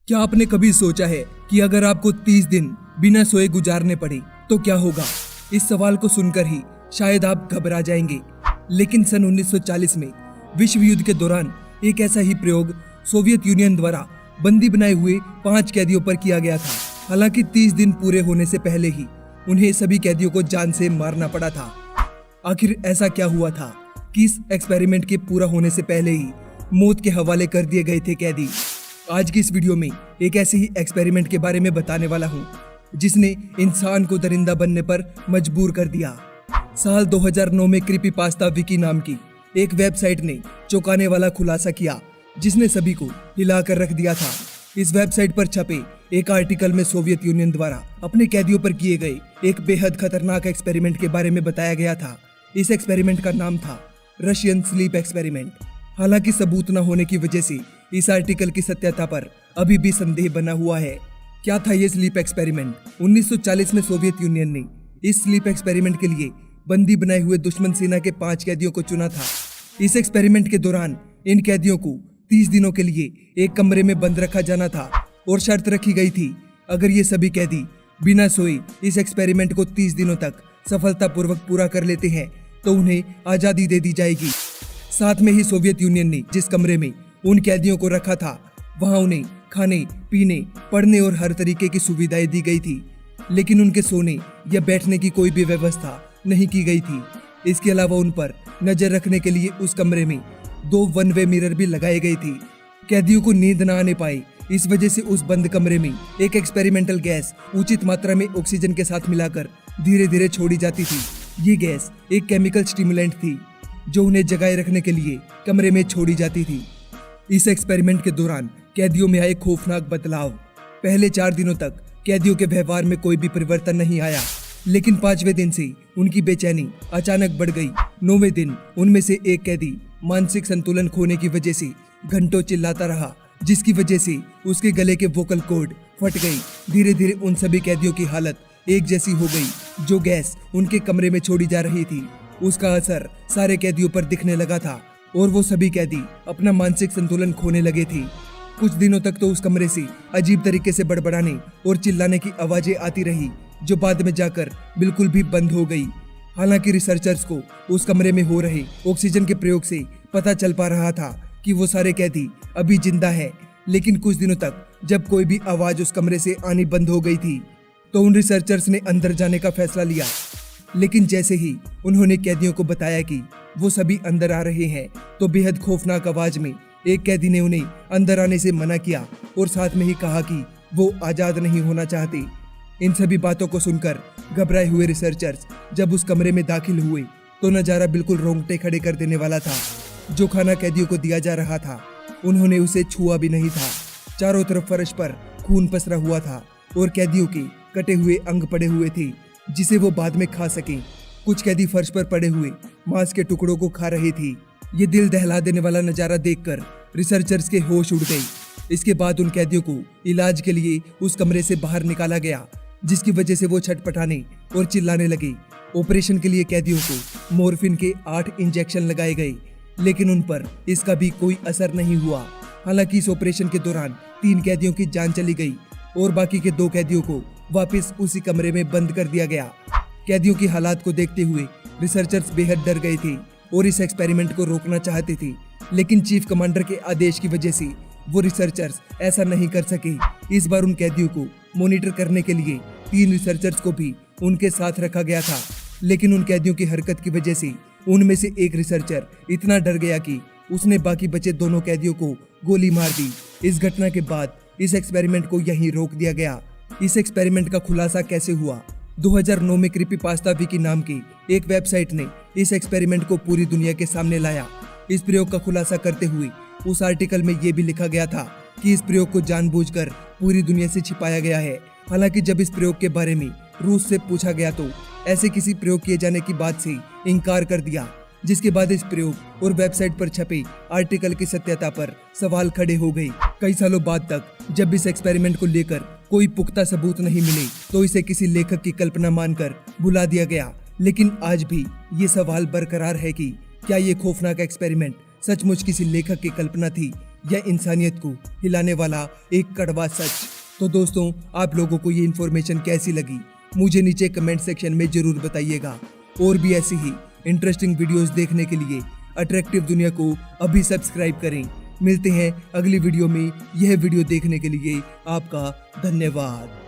क्या आपने कभी सोचा है कि अगर आपको 30 दिन बिना सोए गुजारने पड़े तो क्या होगा? इस सवाल को सुनकर ही शायद आप घबरा जाएंगे। लेकिन सन 1940 में विश्व युद्ध के दौरान एक ऐसा ही प्रयोग सोवियत यूनियन द्वारा बंदी बनाए हुए 5 कैदियों पर किया गया था। हालांकि 30 दिन पूरे होने से पहले ही उन्हें सभी कैदियों को जान से मारना पड़ा था। आखिर ऐसा क्या हुआ था कि इस एक्सपेरिमेंट के पूरा होने से पहले ही मौत के हवाले कर दिए गए थे कैदी? आज की इस वीडियो में एक ऐसे ही एक्सपेरिमेंट के बारे में बताने वाला हूँ जिसने इंसान को दरिंदा बनने पर मजबूर कर दिया। साल 2009 में क्रीपीपास्ता विकी नाम की एक वेबसाइट ने चौंकाने वाला खुलासा किया जिसने सभी को हिला कर रख दिया था। इस वेबसाइट पर छपे एक आर्टिकल में सोवियत यूनियन द्वारा अपने कैदियों पर किए गए एक बेहद खतरनाक एक्सपेरिमेंट के बारे में बताया गया था। इस एक्सपेरिमेंट का नाम था रशियन स्लीप एक्सपेरिमेंट। हालांकि सबूत न होने की वजह से इस आर्टिकल की सत्यता पर अभी भी संदेह बना हुआ है। क्या था ये स्लीप एक्सपेरिमेंट? 1940 में सोवियत यूनियन ने इस स्लीप एक्सपेरिमेंट के लिए बंदी बनाए हुए दुश्मन सेना के 5 कैदियों को चुना था। इस एक्सपेरिमेंट के दौरान इन कैदियों को 30 दिनों के लिए एक कमरे में बंद रखा जाना था और शर्त रखी गई थी, अगर ये सभी कैदी बिना सोए इस एक्सपेरिमेंट को 30 दिनों तक सफलतापूर्वक पूरा कर लेते हैं तो उन्हें आज़ादी दे दी जाएगी। साथ में ही सोवियत यूनियन ने जिस कमरे में उन कैदियों को रखा था वहां उन्हें खाने, पीने, पढ़ने और हर तरीके की सुविधाएं दी गई थी, लेकिन उनके सोने या बैठने की कोई भी व्यवस्था नहीं की गई थी। इसके अलावा उन पर नजर रखने के लिए उस कमरे में 2 वन वे मिरर भी लगाए गए थे। कैदियों को नींद न आने पाए, इस वजह से उस बंद कमरे में एक एक्सपेरिमेंटल गैस उचित मात्रा में ऑक्सीजन के साथ मिलाकर धीरे धीरे छोड़ी जाती थी। ये गैस एक केमिकल स्टिमुलेंट थी जो उन्हें जगाए रखने के लिए कमरे में छोड़ी जाती थी। इस एक्सपेरिमेंट के दौरान कैदियों में आए खौफनाक बदलाव। पहले 4 दिनों तक कैदियों के व्यवहार में कोई भी परिवर्तन नहीं आया, लेकिन 5वें दिन से उनकी बेचैनी अचानक बढ़ गई। 9वें दिन उनमें से एक कैदी मानसिक संतुलन खोने की वजह से घंटों चिल्लाता रहा, जिसकी वजह से उसके गले के वोकल कॉर्ड फट गई। धीरे धीरे उन सभी कैदियों की हालत एक जैसी हो गई। जो गैस उनके कमरे में छोड़ी जा रही थी उसका असर सारे कैदियों पर दिखने लगा था और वो सभी कैदी अपना मानसिक संतुलन खोने लगे थे। कुछ दिनों तक तो उस कमरे से अजीब तरीके से बड़बड़ाने और चिल्लाने की आवाजें आती रही जो बाद में जाकर बिल्कुल भी बंद हो गई। हालांकि रिसर्चर्स को उस कमरे में हो रहे ऑक्सीजन के प्रयोग से पता चल पा रहा था कि वो सारे कैदी अभी जिंदा है, लेकिन कुछ दिनों तक जब कोई भी आवाज उस कमरे से आनी बंद हो गई थी तो उन रिसर्चर्स ने अंदर जाने का फैसला लिया। लेकिन जैसे ही उन्होंने कैदियों को बताया कि वो सभी अंदर आ रहे हैं तो बेहद खौफनाक आवाज में एक कैदी ने उन्हें अंदर आने से मना किया और साथ में ही कहा कि वो आज़ाद नहीं होना चाहते। इन सभी बातों को सुनकर घबराए हुए रिसर्चर्स जब उस कमरे में दाखिल हुए तो नज़ारा बिल्कुल रोंगटे खड़े कर देने वाला था। जो खाना कैदियों को दिया जा रहा था उन्होंने उसे छुआ भी नहीं था। चारों तरफ फर्श पर खून पसरा हुआ था और कैदियों के कटे हुए अंग पड़े हुए थे जिसे वो बाद में खा सकें। कुछ कैदी फर्श पर पड़े हुए मांस के टुकड़ों को खा रहे थे। ये दिल दहला देने वाला नज़ारा देखकर रिसर्चर्स के होश उड़ गए। इसके बाद उन कैदियों को इलाज के लिए उस कमरे से बाहर निकाला गया, जिसकी वजह से वो छटपटाने और चिल्लाने लगे। ऑपरेशन के लिए कैदियों को मॉर्फिन के 8 इंजेक्शन लगाए गए, लेकिन उन पर इसका भी कोई असर नहीं हुआ। हालांकि इस ऑपरेशन के दौरान 3 कैदियों की जान चली गई और बाकी के 2 कैदियों को वापस उसी कमरे में बंद कर दिया गया। कैदियों की हालात को देखते हुए रिसर्चर्स बेहद डर गए थे और इस एक्सपेरिमेंट को रोकना चाहते थे, लेकिन चीफ कमांडर के आदेश की वजह से वो रिसर्चर्स ऐसा नहीं कर सके। इस बार उन कैदियों को मॉनिटर करने के लिए 3 रिसर्चर्स को भी उनके साथ रखा गया था, लेकिन उन कैदियों की हरकत की वजह से उनमें से एक रिसर्चर इतना डर गया कि उसने बाकी बचे दोनों कैदियों को गोली मार दी। इस घटना के बाद इस एक्सपेरिमेंट को यहीं रोक दिया गया। इस एक्सपेरिमेंट का खुलासा कैसे हुआ? 2009 में क्रीपीपास्ता विकी नाम की एक वेबसाइट ने इस एक्सपेरिमेंट को पूरी दुनिया के सामने लाया। इस प्रयोग का खुलासा करते हुए उस आर्टिकल में ये भी लिखा गया था कि इस प्रयोग को जानबूझकर पूरी दुनिया से छिपाया गया है। हालांकि जब इस प्रयोग के बारे में रूस से पूछा गया तो ऐसे किसी प्रयोग किए जाने की बात से इनकार कर दिया, जिसके बाद इस प्रयोग और वेबसाइट पर छपे आर्टिकल की सत्यता पर सवाल खड़े हो गए। कई सालों बाद तक जब इस एक्सपेरिमेंट को लेकर कोई पुख्ता सबूत नहीं मिले तो इसे किसी लेखक की कल्पना मानकर भुला दिया गया। लेकिन आज भी ये सवाल बरकरार है कि क्या ये खौफनाक एक्सपेरिमेंट सचमुच किसी लेखक की कल्पना थी या इंसानियत को हिलाने वाला एक कड़वा सच। तो दोस्तों, आप लोगों को ये इन्फॉर्मेशन कैसी लगी मुझे नीचे कमेंट सेक्शन में जरूर बताइएगा। और भी ऐसी ही इंटरेस्टिंग वीडियोस देखने के लिए अट्रैक्टिव दुनिया को अभी सब्सक्राइब करें। मिलते हैं अगली वीडियो में। यह वीडियो देखने के लिए आपका धन्यवाद।